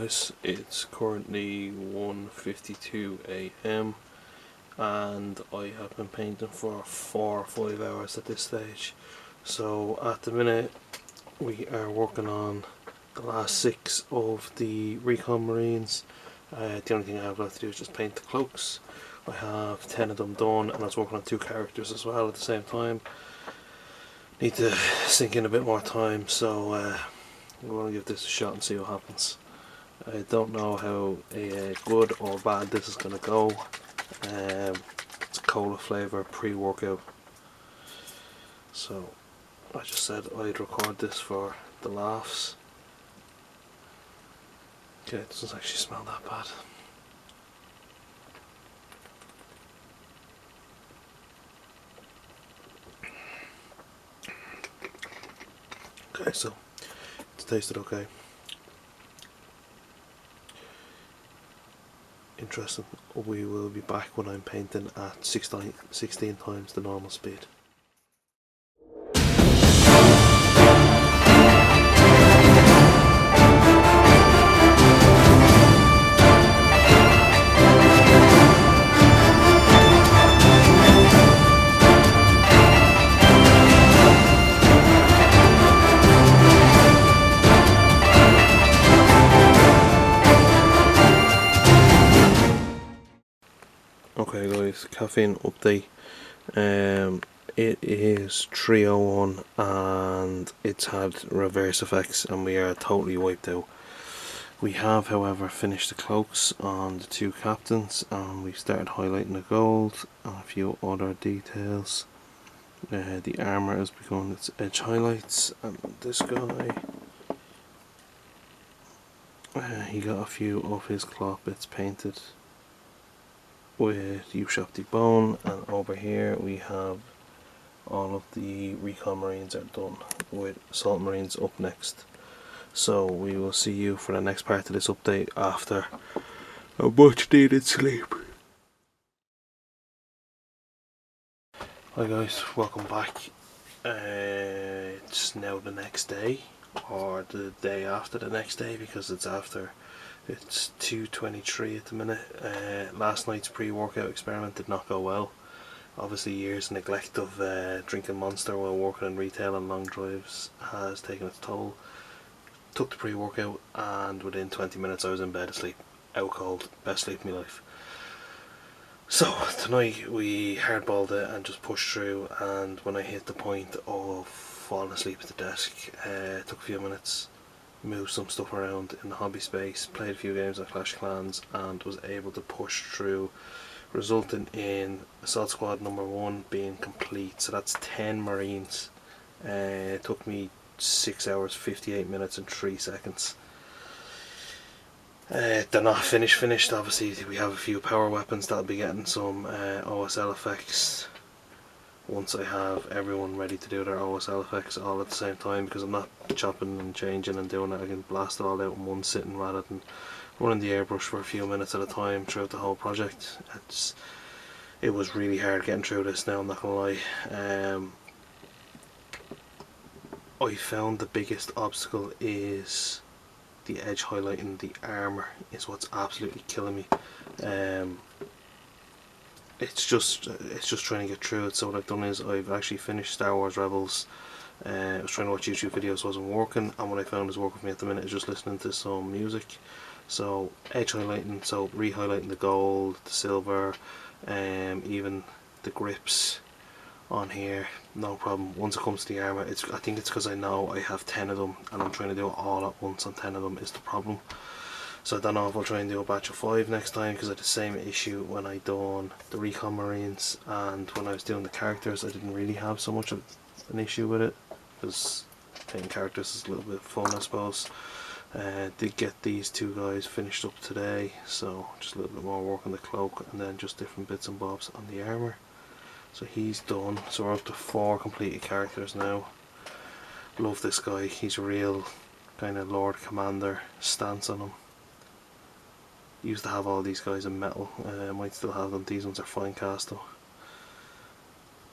guys, it's currently 1:52 AM and I have been painting for 4 or 5 hours at this stage. So at the minute we are working on the last 6 of the Recon Marines. The only thing I have left to do is just paint the cloaks. I have 10 of them done and I was working on 2 characters as well at the same time. Need to sink in a bit more time, so I'm going to give this a shot and see what happens. I don't know how good or bad this is going to go. It's a cola flavour pre-workout, so I just said I'd record this for the laughs. Okay, it doesn't actually smell that bad. Okay, so it's tasted okay. Interesting. We will be back when I'm painting at 16 times the normal speed. Okay guys, caffeine update. It is 3:01 and it's had reverse effects and we are totally wiped out. We have however finished the cloaks on the 2 captains and we started highlighting the gold and a few other details. The armour has begun its edge highlights, and this guy, he got a few of his cloth bits painted with U-Shop Bone, and over here we have all of the Recon Marines are done, with Assault Marines up next. So we will see you for the next part of this update after a much needed sleep. Hi guys, welcome back. It's now the next day, or the day after the next day, because it's 2:23 at the minute. Last night's pre-workout experiment did not go well. Obviously years neglect of drinking Monster while working in retail and long drives has taken its toll. Took the pre-workout and within 20 minutes I was in bed asleep, out cold, best sleep of my life. So tonight we hardballed it and just pushed through, and when I hit the point of falling asleep at the desk, it took a few minutes, moved some stuff around in the hobby space, played a few games on Clash of Clans and was able to push through, resulting in Assault Squad number 1 being complete. So that's 10 Marines. It took me 6 hours 58 minutes and 3 seconds. They're not finished. Obviously we have a few power weapons that'll be getting some OSL effects once I have everyone ready to do their OSL effects all at the same time, because I'm not chopping and changing and doing it. I can blast it all out in one sitting rather than running the airbrush for a few minutes at a time throughout the whole project. It was really hard getting through this now, I'm not gonna lie. I found the biggest obstacle is the edge highlighting the armour is what's absolutely killing me. It's just trying to get through it. So what I've done is I've actually finished Star Wars Rebels. I was trying to watch YouTube videos, wasn't working, and what I found is working for me at the minute is just listening to some music. So edge highlighting, so re-highlighting the gold, the silver, even the grips on here, no problem. Once it comes to the armour, I think it's because I know I have 10 of them and I'm trying to do it all at once on 10 of them is the problem. So I don't know if I'll try and do a batch of 5 next time, because I had the same issue when I done the Recon Marines, and when I was doing the characters I didn't really have so much of an issue with it, because painting characters is a little bit fun I suppose. Did get these 2 guys finished up today, so just a little bit more work on the cloak and then just different bits and bobs on the armour. So he's done, so we're up to 4 completed characters now. Love this guy, he's a real kind of Lord Commander stance on him. Used to have all these guys in metal, might still have them, these ones are fine cast though.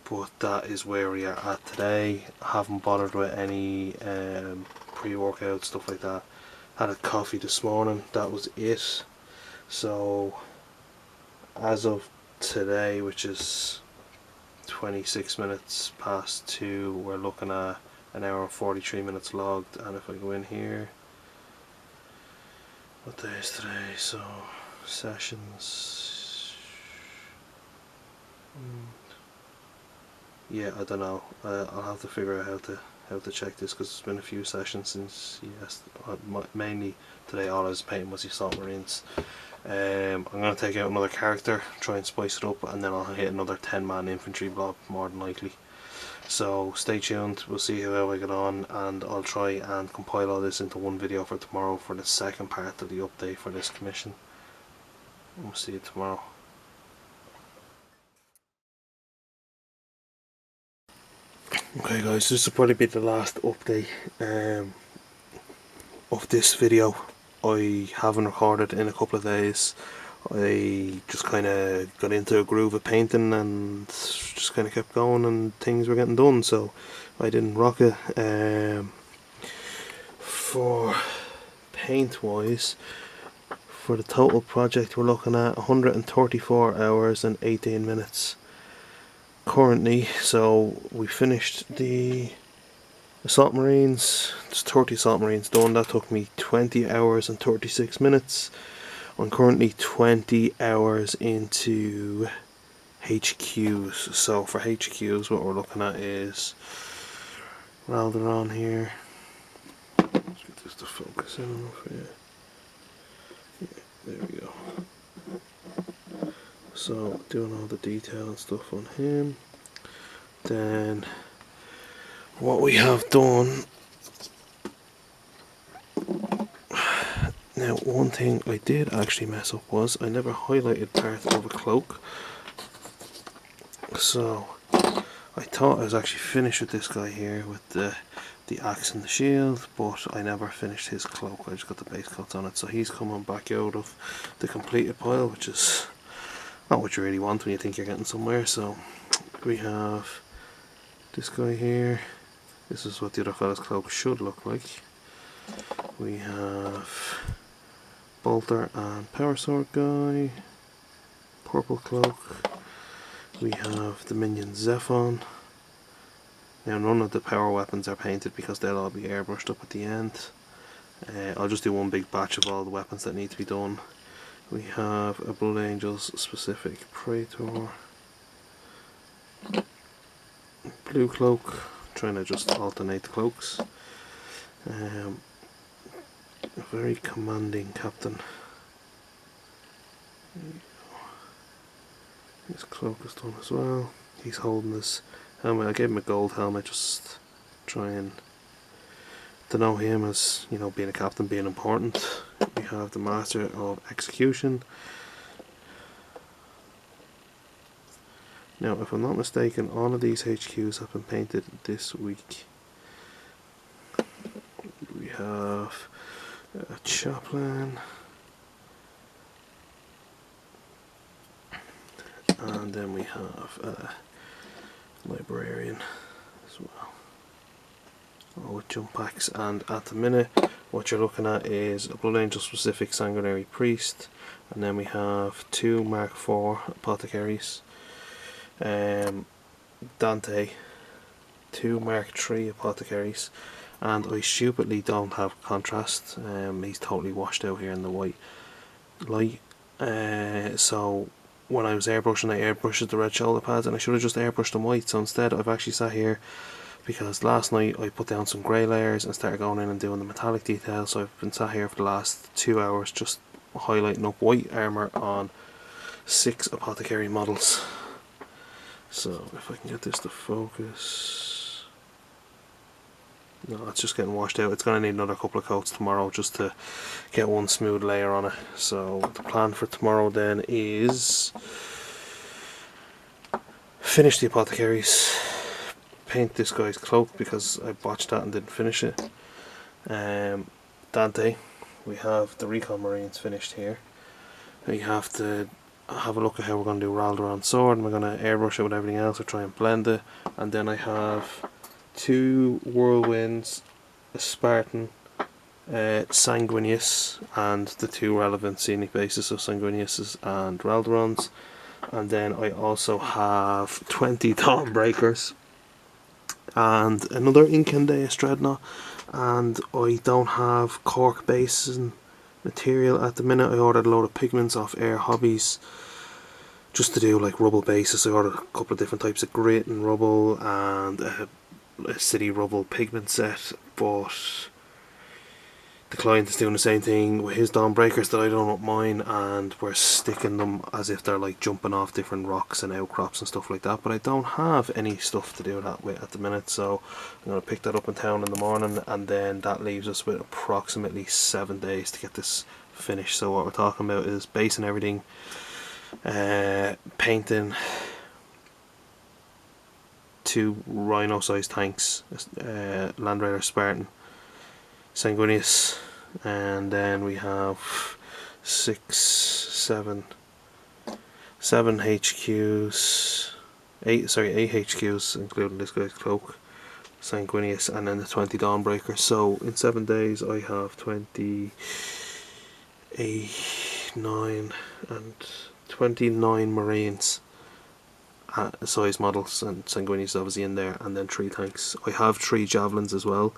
But that is where we are at today. I haven't bothered with any pre-workout stuff like that. had a coffee this morning, that was it. So as of today, which is 26 minutes past 2, we're looking at an hour and 43 minutes logged. And if I go in here, what day is today? So sessions, yeah, I don't know. I'll have to figure out how to check this, because it's been a few sessions since mainly today all I was painting was the Salt Marines. I'm going to take out another character, try and spice it up, and then I'll hit another 10-man infantry blob more than likely. So stay tuned, we'll see how I get on, and I'll try and compile all this into one video for tomorrow for the second part of the update for this commission. We'll see you tomorrow. Okay guys, this will probably be the last update of this video. I haven't recorded in a couple of days. I just kind of got into a groove of painting and just kind of kept going, and things were getting done, so I didn't rock it. For paint wise, for the total project we're looking at 134 hours and 18 minutes currently. So we finished the Assault Marines, there's 30 Assault Marines done. That took me 20 hours and 36 minutes. I'm currently 20 hours into HQs. So for HQs, what we're looking at is Ralderon here. Let's get this to focus in enough here. Yeah, there we go. So doing all the detail and stuff on him. Then what we have done, now one thing I did actually mess up was I never highlighted part of a cloak. So I thought I was actually finished with this guy here with the axe and the shield, but I never finished his cloak. I just got the base coats on it, so he's coming back out of the completed pile, which is not what you really want when you think you're getting somewhere. So we have this guy here. This is what the other fella's cloak should look like. We have Bolter and Power Sword guy, purple cloak. We have the minion Zephon. Now none of the power weapons are painted because they'll all be airbrushed up at the end. I'll just do one big batch of all the weapons that need to be done. We have a Blood Angels specific Praetor, blue cloak, trying to just alternate the cloaks. A very commanding captain. His cloak is done as well. He's holding his helmet. I gave him a gold helmet, just trying to know him as, you know, being a captain being important. We have the Master of Execution. Now, if I'm not mistaken, all of these HQs have been painted this week. We have a chaplain, and then we have a librarian as well, all with jump packs. And at the minute what you're looking at is a Blood Angel specific Sanguinary Priest, and then we have 2 Mark IV Apothecaries, Dante, 2 Mark III Apothecaries, and I stupidly don't have contrast. He's totally washed out here in the white light. So when I was airbrushing, I airbrushed the red shoulder pads, and I should have just airbrushed them white. So instead I've actually sat here, because last night I put down some grey layers and started going in and doing the metallic details. So I've been sat here for the last 2 hours just highlighting up white armour on 6 apothecary models. So if I can get this to focus. No, it's just getting washed out. It's going to need another couple of coats tomorrow just to get one smooth layer on it. So the plan for tomorrow then is finish the apothecaries, paint this guy's cloak because I botched that and didn't finish it. Dante, we have the Recon Marines finished here. We have to have a look at how we're going to do Ralderon sword, and we're going to airbrush it with everything else or try and blend it. And then I have 2 Whirlwinds, a Spartan, Sanguinius and the two relevant scenic bases, so Sanguinius and Ralderons. And then I also have 20 Dawnbreakers and another Incandeus Dreadnought, and I don't have cork basin material at the minute. I ordered a load of pigments off Air Hobbies just to do like rubble bases. I ordered a couple of different types of grit and rubble and a city rubble pigment set, but the client is doing the same thing with his Dawnbreakers that I done with mine, and we're sticking them as if they're like jumping off different rocks and outcrops and stuff like that, but I don't have any stuff to do that with at the minute, so I'm going to pick that up in town in the morning, and then that leaves us with approximately 7 days to get this finished. So what we're talking about is basing everything, painting 2 rhino sized tanks, Land Raider Spartan, Sanguinius, and then we have 7 HQs, 8 HQs including this guy's cloak, Sanguinius, and then the 20 Dawnbreakers. So in 7 days I have 28, 9 and 29 Marines size models, and Sanguinius is obviously in there, and then 3 tanks. I have 3 Javelins as well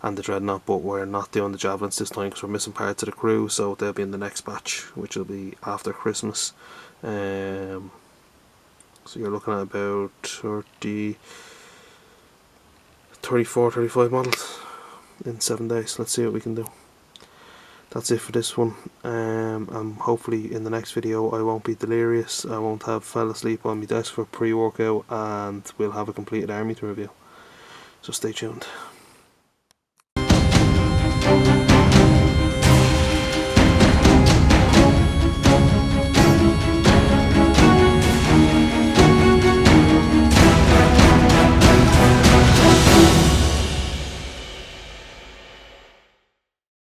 and the Dreadnought, but we're not doing the Javelins this time because we're missing parts of the crew, so they'll be in the next batch, which will be after Christmas. So you're looking at about 35 models in 7 days. Let's see what we can do. That's it for this one, and hopefully in the next video I won't be delirious, I won't have fell asleep on my desk for pre-workout, and we'll have a completed army to review. So stay tuned.